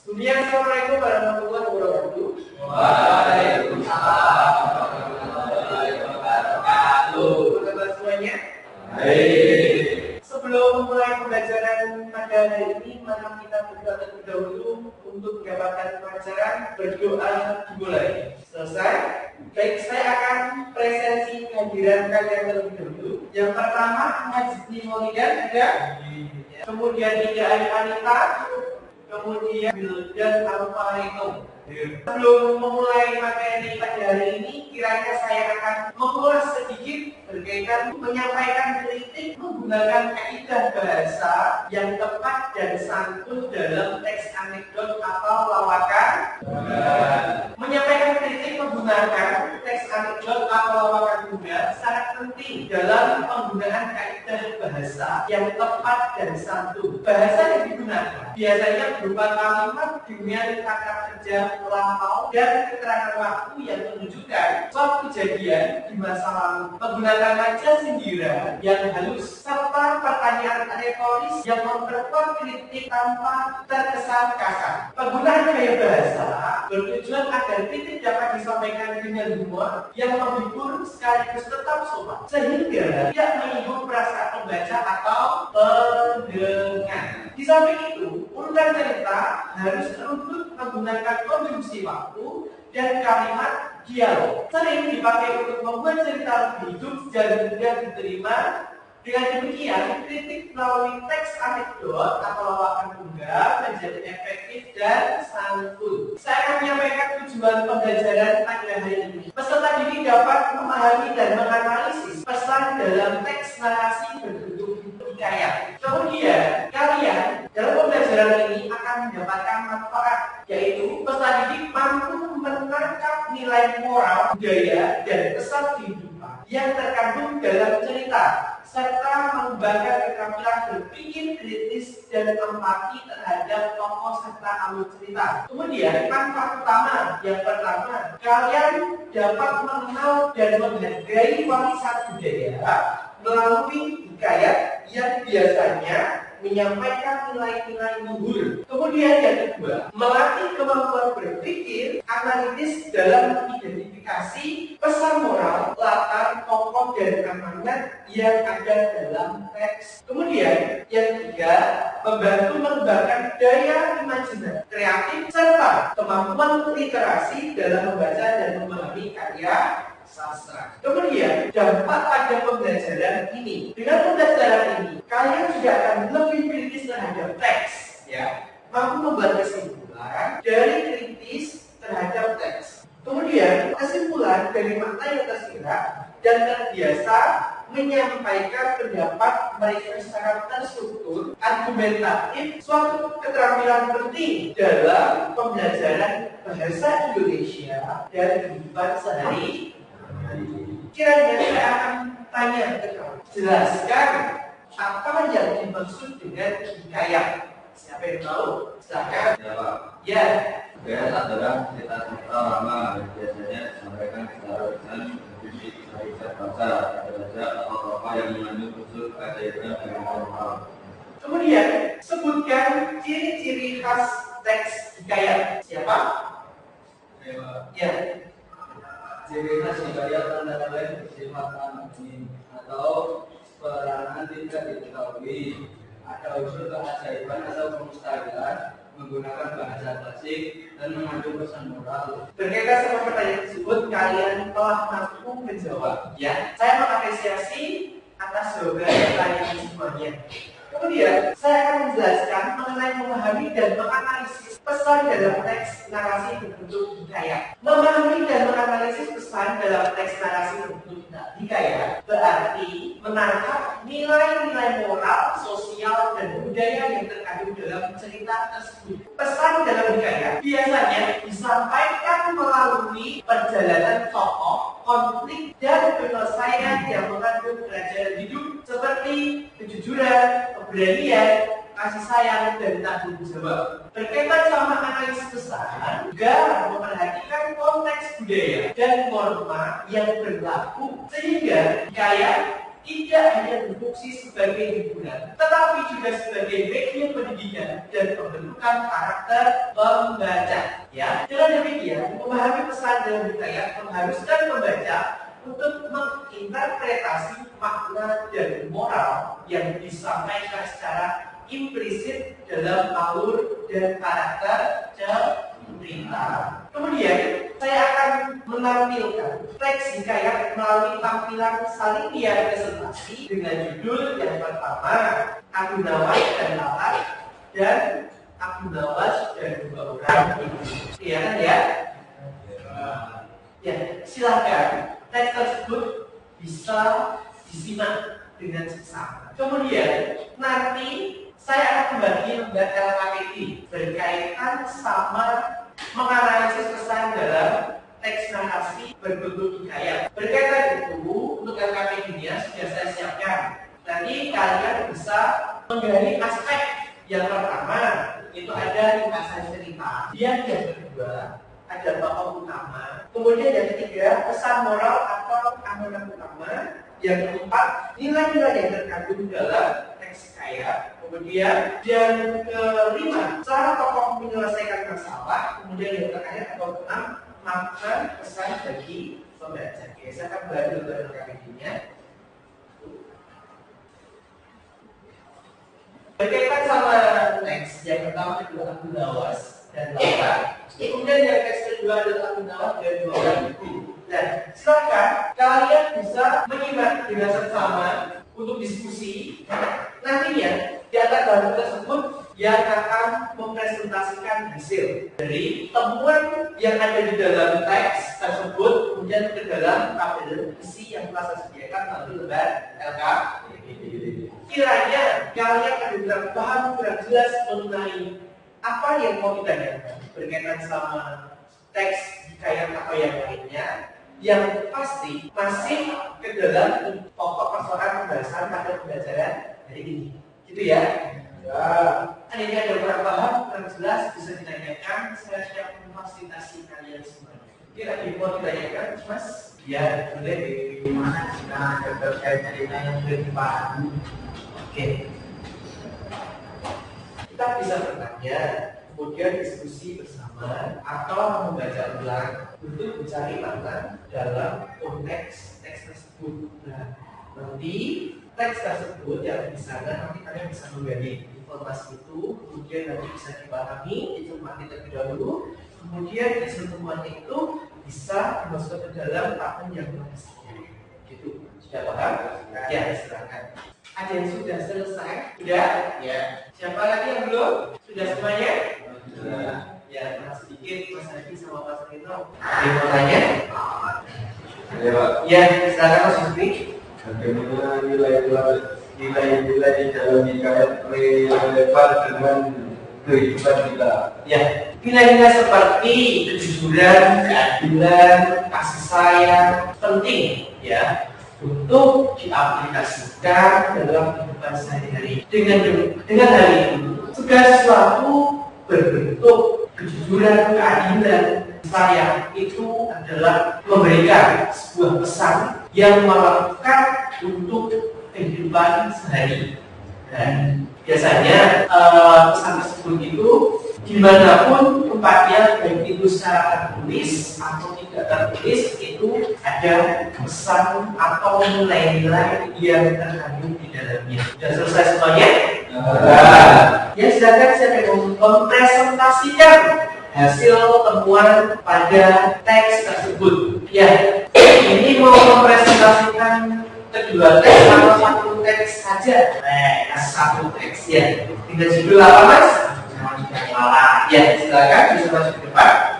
Assalamualaikum warahmatullahi wabarakatuh. Waalaikumsalam warahmatullahi wabarakatuh. Apa kabar semuanya? Baik. Sebelum memulai pembelajaran pada hari ini, mari kita berdoa terlebih dahulu untuk mendapatkan pelajaran. Berdoa dimulai. Selesai. Baik, saya akan presentasi kehadiran kalian terlebih dahulu. Yang pertama, Majdi Maulidan ada. Kemudian Ida Ayu Anita. Kemudian Wildan Alfarito. Sebelum memulai materi pada hari ini, kiranya saya akan mengulas sedikit berkaitan menyampaikan kritik menggunakan kaidah bahasa yang tepat dan santun dalam teks anekdot atau lawakan. Menyampaikan kritik menggunakan teks anekdot atau lawakan bunda sangat penting dalam penggunaan kaidah bahasa yang tepat dan santun. Bahasa yang digunakan biasanya berupa kalimat dengan kata kerja melampau dan keterangan waktu yang menunjukkan suatu kejadian di masa lalu. Menggunakan wajah sindiran yang halus serta pertanyaan retoris yang memperkuat kritik tanpa terkesan kasar. Penggunaan gaya bahasa bertujuan agar kritik dapat disampaikan dengan humor yang menghibur sekaligus tetap sopan, sehingga tidak menyinggung perasaan pembaca atau pendengar. Di samping itu, urutan cerita harus runtut menggunakan konjungsi waktu dan kalimat dialog. Sering dipakai untuk membuat cerita lebih hidup dan mudah diterima. Dengan demikian, kritik melalui teks anekdot atau lawakan tunggal menjadi efektif dan santun. Saya akan menyampaikan tujuan pembelajaran pada hari ini. Peserta didik dapat memahami dan menganalisis pesan dalam teks narasi berbentuk hikayat. Kemudian, kalian dalam pembelajaran ini akan mendapatkan manfaat, yaitu peserta didik mampu menangkap nilai moral, budaya, dan pesan kehidupan yang terkandung dalam cerita, serta mengembangkan keterampilan berpikir kritis dan empati terhadap tokoh serta alur cerita. Kemudian, manfaat utama yang pertama, kalian dapat mengenal dan menghargai warisan budaya melalui hikayat yang biasanya menyampaikan nilai-nilai luhur. Kemudian yang kedua, melatih kemampuan berpikir analitis dalam mengidentifikasi pesan moral, latar, tokoh, dan amanat yang ada dalam teks. Kemudian yang ketiga, membantu mengembangkan daya imajinasi kreatif serta kemampuan literasi dalam membaca dan memahami karya sastra. Kemudian dampak pada pembelajaran ini. Dengan pembelajaran ini, kalian juga akan lebih kritis terhadap teks, ya, mampu membuat kesimpulan dari kritis terhadap teks. Kemudian kesimpulan dari makna yang tersirat dan terbiasa menyampaikan pendapat mereka secara terstruktur, argumentatif, suatu keterampilan penting dalam pembelajaran bahasa Indonesia dan kehidupan sehari. Kiranya saya akan tanya ke kamu, jelaskan apa yang dimaksud dengan hikayat. Siapa yang tahu? Silakan. Ya Pak. Ya. Hikayat adalah cerita-cerita lama yang biasanya disampaikan secara ringan berisi kisah bangsa, raja atau tokoh yang mengandung unsur keajaiban dan moral. Kemudian sebutkan ciri-ciri khas teks hikayat. Siapa? Ya Pak. Ya. Ciri khas hikayat antara lain bersifat anonим atau perangan tidak diketahui, ada unsur keajaiban atau kemustahilan, menggunakan bahasa klasik dan mengandung pesan moral. Berkaitan sama pertanyaan tersebut, kalian telah mampu menjawab. Ya, saya mengapresiasi atas jawaban pertanyaan semuanya. Kemudian, saya akan menjelaskan mengenai memahami dan menganalisis pesan dalam teks narasi berbentuk hikayat. Memahami dan menganalisis pesan dalam teks narasi berbentuk hikayat berarti menangkap nilai-nilai moral, sosial, dan budaya yang terkandung dalam cerita tersebut. Pesan dalam hikayat biasanya disampaikan melalui perjalanan tokoh, konflik, dan penyelesaian yang mengandung pelajaran hidup seperti kejujuran, keberanian, kasih sayang, dan tanggung jawab. Berkaitan sama analisis pesan, juga memperhatikan konteks budaya dan norma yang berlaku, sehingga hikayat tidak hanya berfungsi sebagai hiburan, tetapi juga sebagai media pendidikan dan pembentukan karakter pembaca. Ya, dengan demikian, memahami pesan dalam hikayat mengharuskan pembaca untuk menginterpretasi makna dan moral yang disampaikan secara implisit dalam alur dan karakter cerita. Kemudian saya akan menampilkan teks hikayat melalui tampilan salinier presentasi dengan judul yang pertama Abu Nawas dan Lalat dan Abu Nawas dan dua orang ibu. Iya kan ya? Ya, silakan teks tersebut bisa disimak dengan seksama. Kemudian nanti saya akan membagi lembar LKPD berkaitan sama menganalisis pesan dalam teks narasi berbentuk hikayat. Berkaitan itu untuk LKPD-nya sudah saya siapkan. Nanti kalian bisa menggali aspek yang pertama itu ada ringkasan cerita. Yang kedua ada tokoh utama. Kemudian yang ketiga pesan moral atau amanat utama. Yang keempat nilai-nilai yang terkandung dalam teks hikayat. Kemudian yang kelima cara tokoh menyelesaikan masalah. Kemudian yang terakhir atau keenam makna pesan bagi pembaca. Oke, saya akan belajar dari LKPD-nya. Berkaitan sama teks yang pertama adalah Abu Nawas dan Lalat. Kemudian yang teks kedua adalah Abu Nawas dan dua orang ibu. Dan silakan kalian bisa menyimak dengan seksama untuk diskusi. Nantinya di atas bahan tersebut yang akan mempresentasikan hasil dari temuan yang ada di dalam teks tersebut kemudian ke dalam tabel isi yang telah saya sediakan melalui lembar LKPD. Kiranya kalian akan paham kurang jelas mengenai apa yang mau ditanyakan berkaitan sama teks hikayat atau yang lainnya. Yang pasti masih ke dalam pokok persoalan pembahasan pada pembelajaran hari ini, gitu ya. Ya. Ini ada kurang paham, kurang jelas bisa ditanyakan. Saya siap memfasilitasi kalian semuanya. Kira-kira mau ditanyakan, Mas? Ya, boleh. Gimana jika terkait cerita yang sudah dipahami? Oke. Kita bisa bertanya, kemudian diskusi bersama atau membaca ulang untuk mencari makna dalam konteks teks tersebut. Nah, nanti teks tersebut yang di sana nanti kalian bisa menggali informasi itu, kemudian nanti bisa dipahami, dicermati terlebih dahulu, kemudian hasil temuan itu bisa dimasukkan ke dalam tabel yang tersebut. Gitu, sudah paham? Ya, silakan. Ada yang sudah selesai? Sudah? Ya. Siapa lagi yang belum? Sudah semuanya? Ya, Mas sedikit, Mas Hadi sama Mas Rino. Ada yang mau tanya? Ya, Pak. Ya, silakan Mas Yusri. Bagaimana nilai-nilai di dalam hikayat relevan dengan kehidupan kita? Ya, nilai-nilai seperti kejujuran, keadilan, kasih sayang penting ya untuk diaplikasikan dalam kehidupan sehari-hari. Dengan hal itu, segala sesuatu berbentuk kejujuran, keadilan, sayang itu adalah memberikan sebuah pesan yang melekat untuk kehidupan sehari. Dan biasanya pesan tersebut itu dimanapun tempatnya, baik itu secara tertulis atau tidak tertulis, itu ada pesan atau nilai-nilai yang terkandung di dalamnya. Sudah selesai semuanya? Ya, silakan saya mempresentasikan hasil temuan pada teks tersebut. Ya, ini mau mempresentasikan kedua teks atau satu teks saja? Satu teks ya. Dengan judul apa, Mas? Ya, silakan bisa masuk ke depan.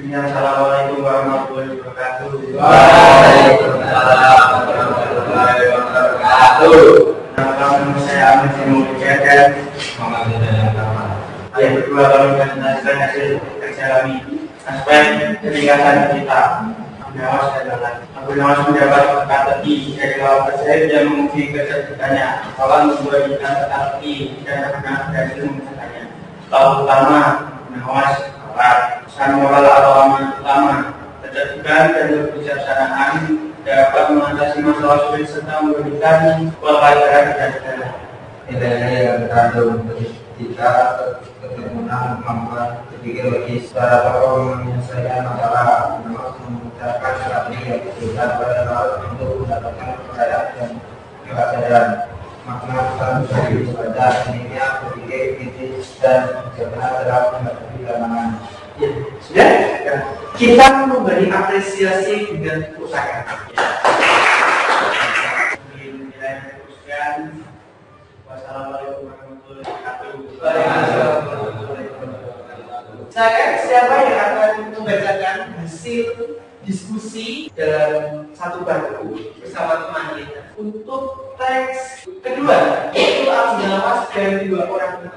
Assalamualaikum warahmatullahi wabarakatuh. Waalaikumsalam warahmatullahi wabarakatuh. Nama saya Ahmad Simon dan yang kedua kami presentasikan hasil kerja kami aspek keringatan kita. Abu Nawas mendapat strategi dari lawan presiden yang menguji kecerdasannya, lawan membuat kita strategi dan terkenal dari mengusahakannya. Tahun pertama Abu Nawas pesan moral atau amanat utama, kecerdasan dan kebijaksanaan dapat mengatasi masalah sulit serta memberikan pelajaran dan dana. Nilai-nilai yang terkandung ketika ketemuan kemampuan berpikir logis secara tokoh menyelesaikan masalah, mengucapkan strategi yang diberikan pada laut untuk mendapatkan kepercayaan dan kesadaran. Makna pesan dari ibadah seninya berpikir kritis dan bijaksana dalam menghadapi tantangan. Ya, sudah. Ya. Kita memberi apresiasi dengan usaha. Wassalamualaikum warahmatullahi wabarakatuh. Saya siapa yang akan membacakan hasil diskusi dalam satu buku bersama teman kita. Untuk teks kedua itu harus dilapas dari 2 orang.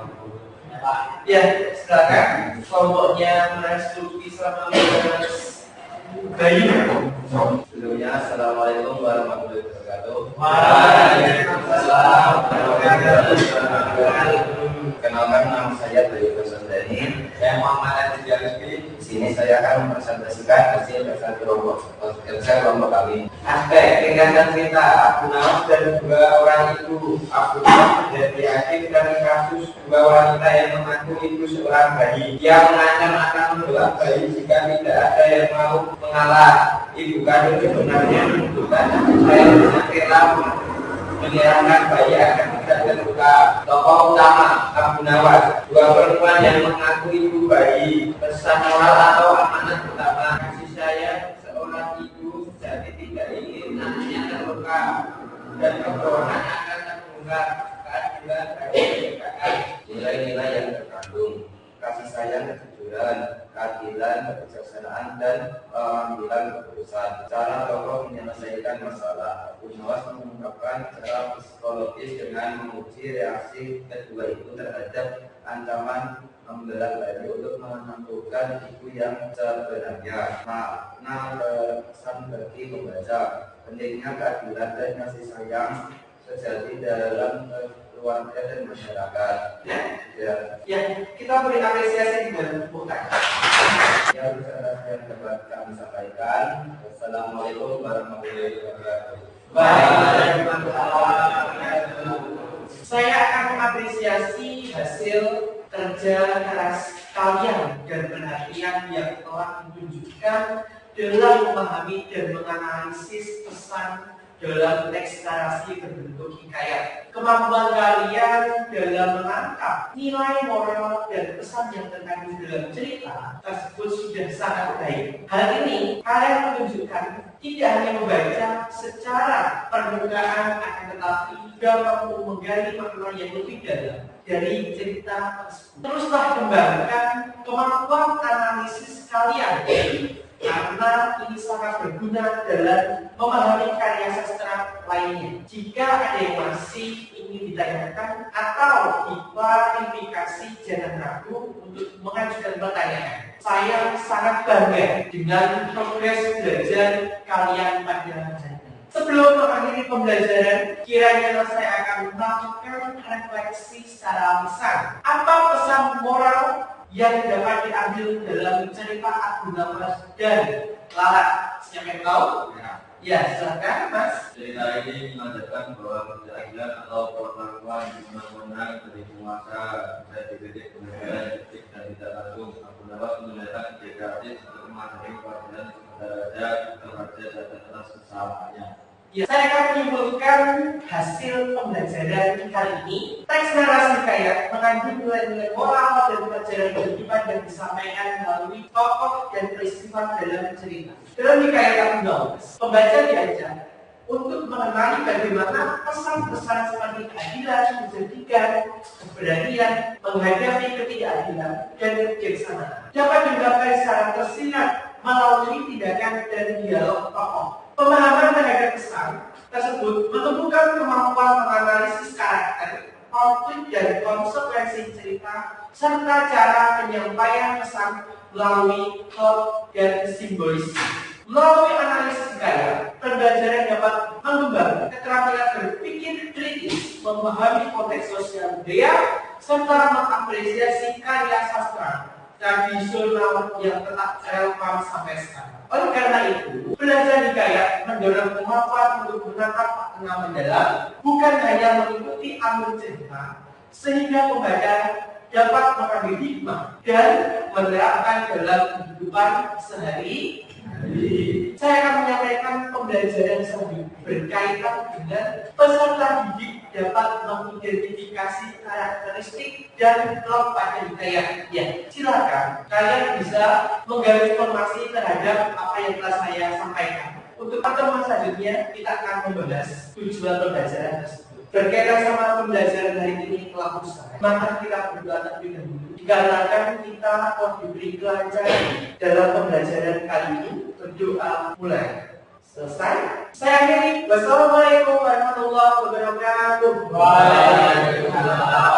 Ya, silakan. Kelompoknya menginstruksi selama 15 bayi. Sebelumnya, Assalamualaikum warahmatullahi wabarakatuh. Waalaikumsalam warahmatullahi wabarakatuh. Kenalkan, nama saya Bayu Basandani. Saya Muhammad Adi Rizky. Di sini saya akan mempresentasikan hasil kerja kelompok kami. Aspek ringkasan cerita Abu Nawas dan 2 orang itu. Abu Nawas menjadi aktif dari kasus 2 wanita yang mengaku ibu seorang bayi. Dia mengancam akan menolak bayi jika tidak ada yang mau mengalah. Ibu kandung sebenarnya menunjukkan saya dengan rela menyerahkan bayi agar tidak terluka. Tokoh utama Abu Nawas, 2 perempuan yang mengaku ibu bayi. Pesan moral atau amanat pertama, kasih sayang seorang ibu jadi tidak ingin anaknya terluka dan kebohongan akan terungkap. Keadilan bagi pernikahan, nilai-nilai yang terkandung kasih sayang, kejujuran, keadilan, kebijaksanaan, dan pengambilan keputusan. Cara tokoh menyelesaikan masalah. Abu Nawas mengungkapkan secara psikologis dengan menguji reaksi kedua itu terhadap ancaman membelak bayi untuk menentukan ibu yang sebenarnya. Makna pesan bagi pembaca, pentingnya keadilan dan kasih sayang sejati dalam keluarga dan masyarakat. Ya, kita beri apresiasi dengan tepuk tangan. Yang saya dapat kami sampaikan. Wassalamualaikum warahmatullahi wabarakatuh. Saya akan mengapresiasi hasil kerja keras kalian dan perhatian yang telah ditunjukkan dalam memahami dan menganalisis pesan dalam teks narasi berbentuk hikayat. Kemampuan kalian dalam menangkap nilai moral dan pesan yang terkandung dalam cerita tersebut sudah sangat baik. Hal ini kalian menunjukkan tidak hanya membaca secara permukaan, akan tetapi juga mampu menggali makna yang lebih dalam dari cerita tersebut. Teruslah kembangkan kemampuan analisis kalian, karena ini sangat berguna dalam memahami karya sastra lainnya. Jika ada yang masih ingin ditanyakan atau diklarifikasi, jangan ragu untuk mengajukan pertanyaan. Saya sangat bangga dengan progres belajar kalian pada hari ini. Sebelum mengakhiri pembelajaran, kiranya saya akan melakukan refleksi secara lisan. Apa pesan moral yang dapat diambil dalam cerita Abu Nawas dan Lala? Siapa yang tahu? Ya, silakan Mas. Cerita ini mengajarkan bahwa keadilan atau perlakuan benar-benar dari penguasa dan dididik kemudian etik dan tidak langsung. Abu Nawas menunjukkan integratif untuk memahami keadilan terhadap dan atas kesalahpahamannya. Ya, saya akan menyimpulkan hasil pembelajaran kali ini. Teks narasi hikayat mengandung nilai-nilai moral dan pelajaran kehidupan yang disampaikan melalui tokoh dan peristiwa dalam cerita. Dalam hikayat Abu Nawas, pembaca diajak untuk mengenali bagaimana pesan-pesan seperti keadilan, kecerdikan, keberanian, menghadapi ketidakadilan, dan kebijaksanaan dapat diungkapkan secara tersirat melalui tindakan dan dialog tokoh. Pemahaman terhadap pesan tersebut menemukan kemampuan menganalisis karakter, konflik dan konsekuensi cerita, serta cara penyampaian pesan melalui plot dan simbolisme. Melalui analisis gaya, pembelajaran dapat mengembangkan keterampilan berpikir kritis, memahami konteks sosial budaya, serta mengapresiasi karya sastra tradisional yang tetap relevan sampai sekarang. Oleh karena itu, belajar hikayat mendorong penghafal untuk menangkap makna mendalam, bukan hanya mengikuti alur cerita, sehingga pembaca dapat mengambil hikmah dan menerapkan dalam kehidupan sehari-hari. Saya akan menyampaikan pembelajaran selanjutnya berkaitan dengan peserta didik dapat mengidentifikasi karakteristik dan klop pada hikayat. Ya, silakan kalian bisa menggali informasi terhadap apa yang telah saya sampaikan. Untuk pertemuan selanjutnya kita akan membahas tujuan pembelajaran tersebut. Berkaitan sama pembelajaran hari ini telah usai, maka kita berdoa terlebih dahulu dikarenakan kita telah diberi kelancaran dalam pembelajaran kali ini. Berdoa mulai. Selesai. Saya akhiri. Wassalamualaikum warahmatullahi wabarakatuh. Waalaikumsalam.